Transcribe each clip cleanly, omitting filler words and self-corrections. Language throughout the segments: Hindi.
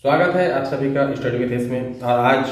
स्वागत है आप सभी का स्टडी विद एस में। और आज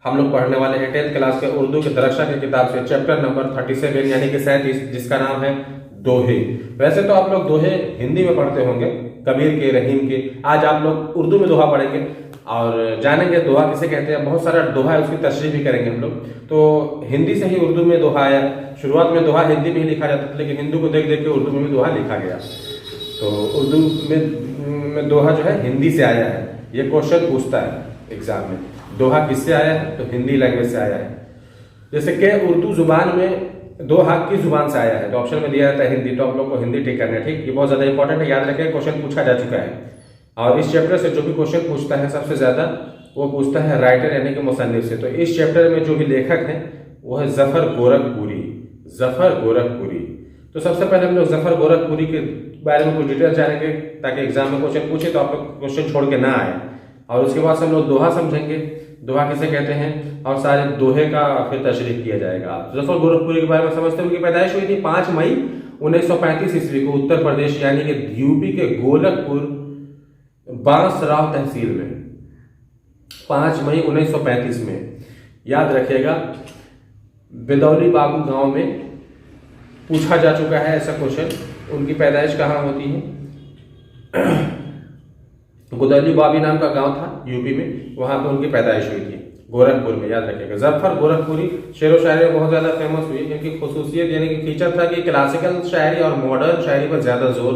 हम लोग पढ़ने वाले हैं 10th क्लास के उर्दू के दरक्षा की किताब से चैप्टर नंबर 37 यानी कि 37, जिसका नाम है दोहे। वैसे तो आप लोग दोहे हिंदी में पढ़ते होंगे, कबीर के, रहीम के। आज आप लोग उर्दू में दोहा पढ़ेंगे और जानेंगे दोहा किसे कहते हैं। बहुत सारा दोहा है, उसकी तशरीह भी करेंगे हम लोग। तो हिंदी से ही उर्दू में दोहा आया। शुरुआत में दोहा हिंदी में ही लिखा जाता था, लेकिन हिंदू को देख देख के उर्दू में भी दोहा लिखा गया। तो उर्दू में दोहा जो है हिंदी से आया है। ये क्वेश्चन पूछता है एग्जाम में, दोहा किससे आया है? तो हिंदी लैंग्वेज से आया है। जैसे कि उर्दू जुबान में दोहा किस जुबान से आया है, तो ऑप्शन में दिया जाता है हिंदी। तो आप लोग को हिंदी टिक करना है, ठीक। ये बहुत ज्यादा इंपॉर्टेंट है, याद रखें, क्वेश्चन पूछा जा चुका है। और इस चैप्टर से जो भी क्वेश्चन पूछता है सबसे ज्यादा वो पूछता है राइटर यानी कि मुसन्निफ से। तो इस चैप्टर में जो भी लेखक है वो है जफर गोरखपुरी। जफर गोरखपुरी। तो सबसे पहले हम लोग जफर गोरखपुरी के बारे में कुछ डिटेल जानेंगे, ताकि एग्जाम में क्वेश्चन पूछे तो आप लोग क्वेश्चन छोड़ के ना आए। और उसके बाद हम लोग दोहा समझेंगे, दोहा किसे कहते हैं, और सारे दोहे का फिर तशरीह किया जाएगा। जफर गोरखपुरी के बारे में समझते हैं। उनकी पैदाइश हुई थी 5 मई 1935 ईस्वी को उत्तर प्रदेश यानी कि यूपी के गोरखपुर बांसराव तहसील में 5 मई 1935 में। याद रखिएगा, बिदौली बाबू गांव में पूछा जा चुका है ऐसा क्वेश्चन। उनकी पैदाइश कहाँ होती है? गुदौली बाबी नाम का गांव था यूपी में, वहां पे उनकी पैदाइश हुई थी, गोरखपुर में। याद रखिएगा, जफर गोरखपुरी शेरो शायरी में बहुत ज्यादा फेमस हुई। इनकी खुसूसियत यानी कि फीचर था कि क्लासिकल शायरी और मॉडर्न शायरी पर ज्यादा जोर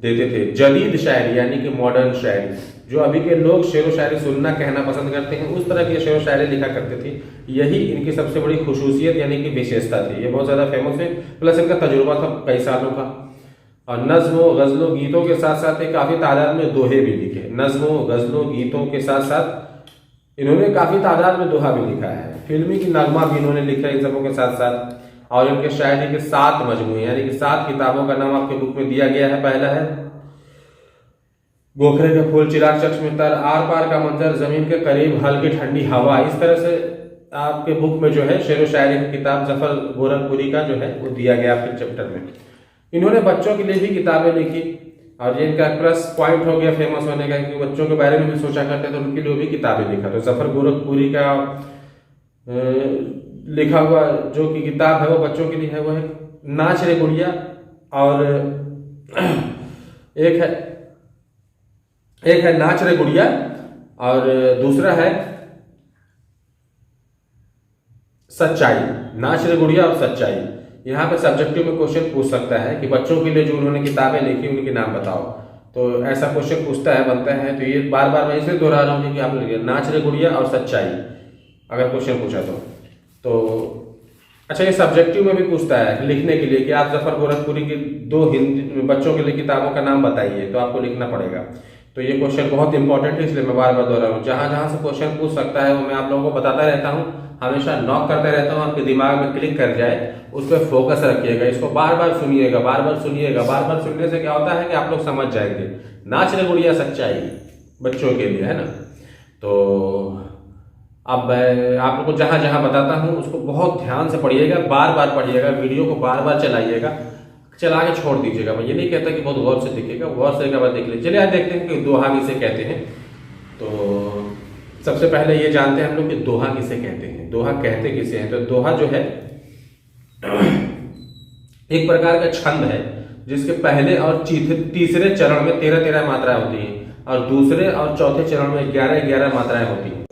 देते थे। जदीद शायरी यानी कि मॉडर्न शायरी, जो अभी के लोग शेरो शायरी सुनना कहना पसंद करते हैं, उस तरह की शेरो शायरी लिखा करते थे। यही इनकी सबसे बड़ी खुसूसियत यानी कि विशेषता थी। ये बहुत ज्यादा फेमस है, प्लस इनका तजुर्बा था कई सालों का। और नज्मों गजलों गीतों के साथ साथ काफी तादाद में दोहे भी लिखे। नज्मों गजलों गीतों के साथ साथ इन्होंने काफी तादाद में दोहा भी लिखा है। फिल्मी की नगमा भी इन्होंने लिखा इन सबों के साथ साथ। और इनके शायरी के 7 मजमूए यानी कि 7 किताबों का नाम आपके बुक में दिया गया है। पहला है गोखरे के फूल, चिराग चक्ष में तर, आर पार का मंजर, जमीन के करीब, हल्की ठंडी हवा। इस तरह से आपके बुक में जो है शेरो शायरी की किताब जफर गोरखपुरी का जो है वो दिया गया आपके चैप्टर में। इन्होंने बच्चों के लिए भी किताबें लिखी, और ये इनका प्लस पॉइंट हो गया फेमस होने का कि बच्चों के बारे में भी सोचा करते तो उनके लिए भी किताबें लिखा। तो जफर गोरखपुरी का लिखा हुआ जो कि किताब है वो बच्चों के लिए है, वो है नाच रे गुड़िया। और एक है नाच रे गुड़िया और दूसरा है सच्चाई। नाच रे गुड़िया और सच्चाई। यहाँ पे सब्जेक्टिव में क्वेश्चन पूछ सकता है कि बच्चों के लिए जो उन्होंने किताबें लिखी उनके नाम बताओ। तो ऐसा क्वेश्चन पूछता है, बनता है। तो ये बार बार मैं इसलिए दोहरा रहा हूँ कि आप लिखिए नाच रे गुड़िया और सच्चाई, अगर क्वेश्चन पूछा तो अच्छा, ये सब्जेक्टिव में भी पूछता है लिखने के लिए कि आप जफर गोरखपुरी की 2 हिंदी बच्चों के लिए किताबों का नाम बताइए, तो आपको लिखना पड़ेगा। तो ये क्वेश्चन बहुत इंपॉर्टेंट है, इसलिए मैं बार बार दोहरा रहा हूँ। जहां जहां से क्वेश्चन पूछ सकता है वो मैं आप लोगों को बताता रहता हूँ, हमेशा नॉक करते रहता हूँ, आपके दिमाग में क्लिक कर जाए, उस पर फोकस रखिएगा। इसको बार बार सुनिएगा, बार बार सुनिएगा। बार बार सुनने से क्या होता है कि आप लोग समझ जाएंगे। नाच रे गुड़िया सच्चाई बच्चों के लिए है ना। तो अब मैं आप लोग को जहां जहां बताता हूं उसको बहुत ध्यान से पढ़िएगा, बार बार पढ़िएगा, वीडियो को बार बार चलाइएगा, चला के छोड़ दीजिएगा। मैं ये नहीं कहता कि बहुत गौर से दिखेगा, गौर से एक बार देख लीजिए। चलिए आज देखते हैं कि दोहा किसे कहते हैं। तो सबसे पहले ये जानते हैं हम लोग कि दोहा किसे कहते हैं, दोहा कहते किसे हैं। तो दोहा जो है एक प्रकार का छंद है जिसके पहले और तीसरे चरण में 13-13 मात्राएं होती हैं, और दूसरे और चौथे चरण में 11-11 मात्राएं होती हैं।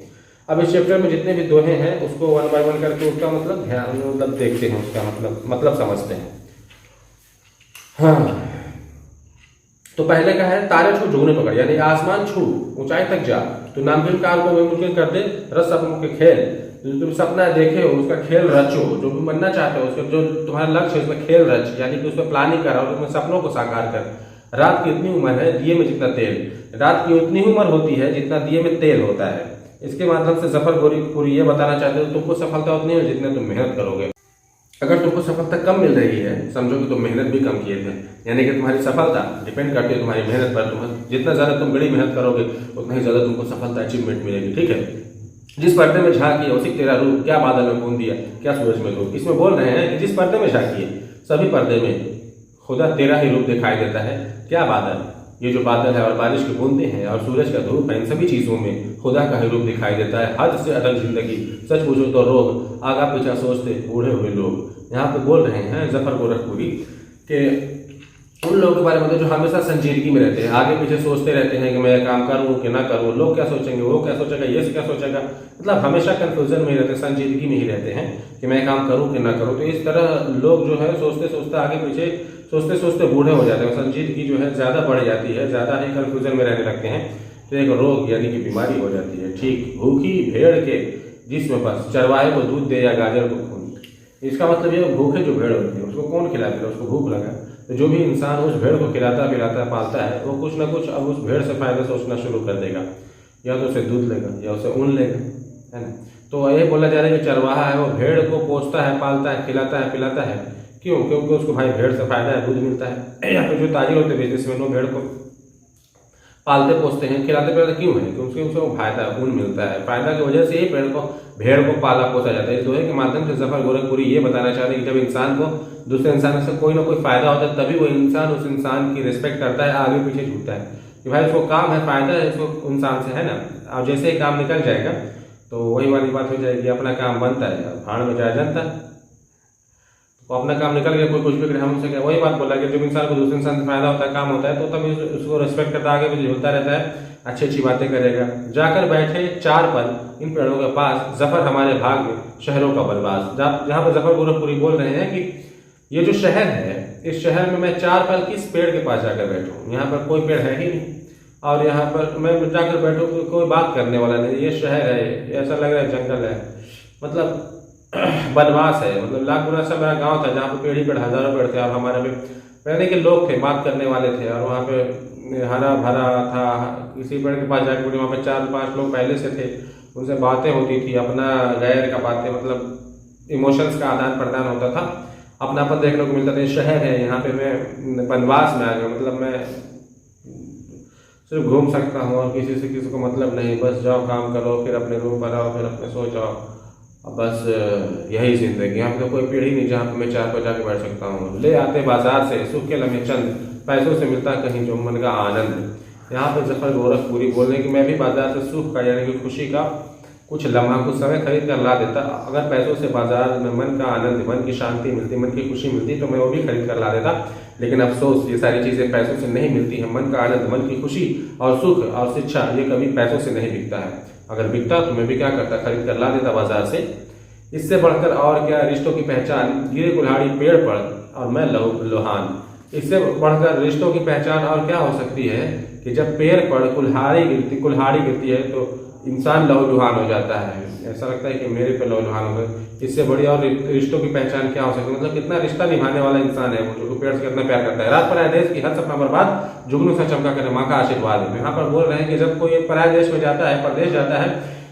अब इस चैप्टर में जितने भी दोहे हैं उसको 1 बाय 1 करके उसका मतलब देखते हैं, उसका मतलब समझते हैं। हाँ, तो पहले का है तारे छू जुगने पकड़, यानी आसमान छू ऊंचाई तक जा, तो नामुमकिन काम को मुमकिन कर दे, रस सपनों के खेल। जो तुम सपना देखे हो उसका खेल रचो, जो तुम बनना चाहते हो उसका जो तुम्हारा लक्ष्य है उसमें खेल रच, यानी कि उसमें प्लानिंग कर और उसमें सपनों को साकार कर। रात की इतनी उम्र है दिए में जितना तेल, रात की उतनी उम्र होती है जितना दिए में तेल होता है। इसके माध्यम से जफर गोरखपुरी ये बताना चाहते हो तुमको सफलता उतनी है जितने तुम मेहनत करोगे। अगर तुमको सफलता कम मिल रही है, समझो कि तुम मेहनत भी कम किए थे, यानी कि तुम्हारी सफलता डिपेंड करती है तुम्हारी मेहनत पर। तुम जितना ज्यादा तुम बड़ी मेहनत करोगे उतना ही ज्यादा तुमको सफलता अचीवमेंट मिलेगी, ठीक है। जिस पर्दे में झांकी उसी तेरा रूप, क्या बादल में बूंद दिया, क्या सूरज में धूप। इसमें बोल रहे हैं कि जिस पर्दे में झांकी सभी पर्दे में खुदा तेरा ही रूप दिखाई देता है, क्या बादल ये जो बादल है और बारिश की बूंदें हैं और सूरज का धूप है, इन सभी चीज़ों में खुदा का ही रूप दिखाई देता है। हद से अधिक जिंदगी, सच पूछो तो रोग, आगा पीछा सोचते बूढ़े हुए लोग। यहाँ पे बोल रहे हैं जफर गोरखपुरी के उन लोगों के बारे में जो हमेशा संजीदगी में रहते हैं, आगे पीछे सोचते रहते हैं कि मैं काम करूं कि ना करूं, लोग क्या सोचेंगे, वो क्या सोचेगा, ये क्या सोचेगा, मतलब हमेशा कंफ्यूजन में ही रहते हैं, संजीदगी में ही रहते हैं कि मैं काम करूं कि ना करूं। तो इस तरह लोग जो है सोचते सोचते आगे पीछे सोचते सोचते बूढ़े हो जाते हैं, संजीदगी जो है ज़्यादा बढ़ जाती है, ज़्यादा ही कंफ्यूजन में रहने लगते हैं, तो एक रोग यानी कि बीमारी हो जाती है। ठीक भूखी भेड़ के जिसमें बस चरवाहे को दूध दे या गाजर को खून। इसका मतलब ये भूखे जो भेड़ होती है उसको कौन खिलाता है, उसको भूख लगा, तो जो भी इंसान उस भेड़ को खिलाता पिलाता पालता है वो कुछ ना कुछ अब उस भेड़ से फायदा सोचना शुरू कर देगा, या तो उसे दूध लेगा या उसे ऊन लेगा, है ना। तो ये बोला जा रहा है कि चरवाहा है वो भेड़ को पोसता है, पालता है, खिलाता है, पिलाता है। क्यों? क्योंकि उसको भाई भेड़ से फायदा है, दूध मिलता है। या फिर जो ताजिर होते हैं बिजनेसमैन वो भेड़ को पालते पोसते हैं, खिलाते पिलाते क्यों है? क्योंकि उसको फायदा ऊन मिलता है, फायदा की वजह से ही भेड़ को पाला पोसा जाता है। इस दोहे के माध्यम से जफर गोरखपुरी ये बताना चाहते हैं कि जब इंसान को दूसरे इंसान से कोई ना कोई फायदा होता है तभी वो इंसान उस इंसान की रिस्पेक्ट करता है, आगे पीछे झूठता है कि भाई उसको काम है, फायदा है इसको इंसान से, है ना। और जैसे ही काम निकल जाएगा तो वही वाली बात हो जाएगी, अपना काम बनता है भाड़ में जाए जनता। तो अपना काम निकल गया, कोई कुछ भी करे हमसे क्या, वही बात बोला कि जब इंसान को दूसरे इंसान से फायदा होता है, काम होता है, तो तभी उसको रिस्पेक्ट करता है, आगे भी झूलता रहता है, अच्छी अच्छी बातें करेगा। जाकर बैठे 4 पल इन पेड़ों के पास, जफर हमारे भाग में शहरों का बर्बाद। जहाँ पर जफर गोरखपुरी बोल रहे हैं कि ये जो शहर है, इस शहर में मैं 4 पल किस पेड़ के पास जाकर बैठूं, यहाँ पर कोई पेड़ है ही नहीं, और यहाँ पर मैं जाकर बैठूं तो कोई बात करने वाला नहीं। ये शहर है, ऐसा लग रहा है जंगल है, मतलब बनवास है, मतलब लाख गुना सा मेरा गांव था जहाँ पे पेड़ ही पेड़, हजारों पेड़ थे, और हमारे में पहले के लोग थे, बात करने वाले थे, और वहाँ पे हरा भरा था। किसी पेड़ के पास जाकर वहाँ पे 4-5 लोग पहले से थे, उनसे बातें होती थी, अपना गैर का बातें, मतलब इमोशंस का आदान प्रदान होता था, अपनापन देखने को मिलता था। शहर है, यहाँ पे मैं बनवास में आ गया, मतलब मैं सिर्फ घूम सकता हूँ और किसी को मतलब नहीं, बस जाओ काम करो, फिर अपने रूम पर आओ, फिर अपने सो जाओ, अब बस यही जिंदगी। यहाँ पे तो कोई पेड़ ही नहीं जहाँ पे मैं 4 पर जाके बैठ सकता हूँ। ले आते बाजार से सुख के लम्हे चंद, पैसों से मिलता कहीं जो मन का आनंद। यहाँ पे जफर गोरखपुरी बोल रहे हैं कि मैं भी बाजार से सुख का यानी कि खुशी का कुछ लम्हा, कुछ समय खरीद कर ला देता। अगर पैसों से बाजार में मन का आनंद, मन की शांति मिलती, मन की खुशी मिलती, तो मैं वो भी खरीद कर ला देता। लेकिन अफसोस ये सारी चीजें पैसों से नहीं मिलती हैं। मन का आनंद, मन की खुशी और सुख और शिक्षा ये कभी पैसों से नहीं बिकता है। अगर बिकता तो मैं भी क्या करता, खरीद कर ला देता बाजार से। इससे बढ़कर और क्या रिश्तों की पहचान, गिरे कुल्हाड़ी पेड़ पर और मैं लोहान। इससे बढ़कर रिश्तों की पहचान और क्या हो सकती है कि जब पेड़ पर कुल्हाड़ी गिरती है तो इंसान लहूलुहान हो जाता है। ऐसा लगता है कि मेरे पे लहूलुहान हो गए। इससे बड़ी और रिश्तों की पहचान क्या हो सकती है, मतलब कितना रिश्ता निभाने वाला इंसान है वो, जो पेड़ से कितना प्यार करता है। रात पराये देश की हर सपना बर्बाद, जुगनू सा चमका करे माँ का आशीर्वाद है। यहाँ पर बोल रहे हैं कि जब कोई पराये देश में जाता है, परदेश जाता है,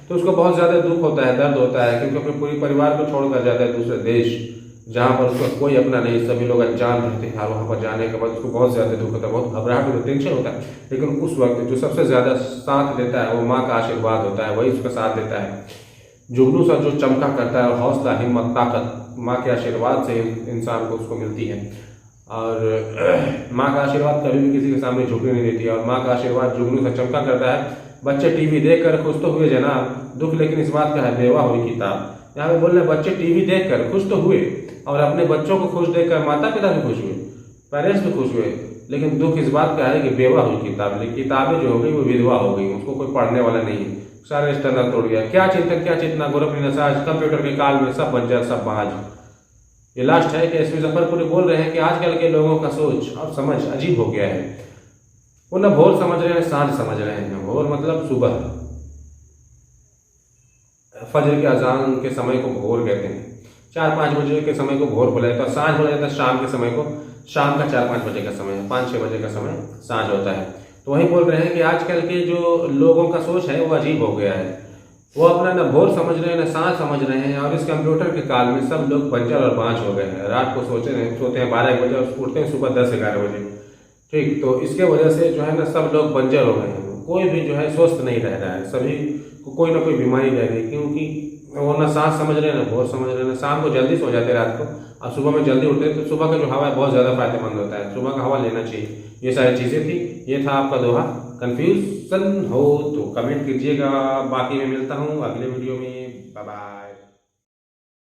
तो उसको बहुत ज्यादा दुख होता है, दर्द होता है, क्योंकि अपने पूरी परिवार को छोड़कर जाता है दूसरे देश, जहाँ पर उसका कोई अपना नहीं, सभी लोग अनजान रहते हैं। और वहाँ पर जाने के बाद उसको बहुत ज्यादा दुख होता है, बहुत घबराहट होता है, टेंशन होता है। लेकिन उस वक्त जो सबसे ज्यादा साथ देता है वो माँ का आशीर्वाद होता है, वही उसका साथ देता है। जुगनू सा जो चमका करता है, हौसला, हिम्मत, ताकत माँ के आशीर्वाद से इंसान को उसको मिलती है। और माँ का आशीर्वाद कभी भी किसी के सामने झुकने नहीं देती है, और माँ का आशीर्वाद जुगनू सा चमका करता है। बच्चे टीवी देखकर खुश तो हुए जनाब, दुख लेकिन इस बात का है बेवा हुई किताब। यहाँ पे बोल रहे बच्चे टीवी देखकर खुश तो हुए, और अपने बच्चों को खुश देखकर माता पिता भी खुश हुए, पेरेंट्स भी खुश हुए, लेकिन दुख इस बात का है कि बेवा हुई किताब। किताबें जो हो गई वो विधवा हो गई, उसको कोई पढ़ने वाला नहीं है, सारे स्टैंडर्ड तोड़ गया। क्या चिंतन, क्या चेतना, गोरखपुरी नसाज, कंप्यूटर के काल में सब बंजर, सब बाज। ये लास्ट है कि एसपी जफरपुरी बोल रहे हैं कि आजकल के लोगों का सोच और समझ अजीब हो गया है। वो न भोर समझ रहे हैं, सांझ समझ रहे हैं। भोर मतलब सुबह, फजर के अजान के समय को भोर कहते हैं, 4-5 बजे के समय को भोर बोला जाता है। सांझ बोला जाता है शाम के समय को, शाम का 4-5 बजे का समय, 5-6 बजे का समय सांझ होता है। तो वही बोल रहे हैं कि आजकल के जो लोगों का सोच है वो अजीब हो गया है। वो अपना न भोर समझ रहे हैं, न सांझ समझ रहे हैं, और इस कंप्यूटर के काल में सब लोग बंजर और बाँझ हो गए हैं। रात को सोते हैं 12 बजे और उठते हैं सुबह 10-11 बजे। ठीक, तो इसके वजह से जो है ना सब लोग बंजर हो गए हैं। कोई भी जो है स्वस्थ नहीं रह रहा है, सभी को कोई ना कोई बीमारी रह रही, क्योंकि वो ना सांस समझ रहे हैं ना भोर समझ रहे हैं। शाम को जल्दी सो जाते रात को और सुबह में जल्दी उठते, तो सुबह का जो हवा है बहुत ज़्यादा फायदेमंद होता है, सुबह का हवा लेना चाहिए। ये सारी चीज़ें थी, ये था आपका दोहा। कंफ्यूजन हो तो कमेंट कीजिएगा, बाकी मैं मिलता हूँ अगले वीडियो में। Bye bye.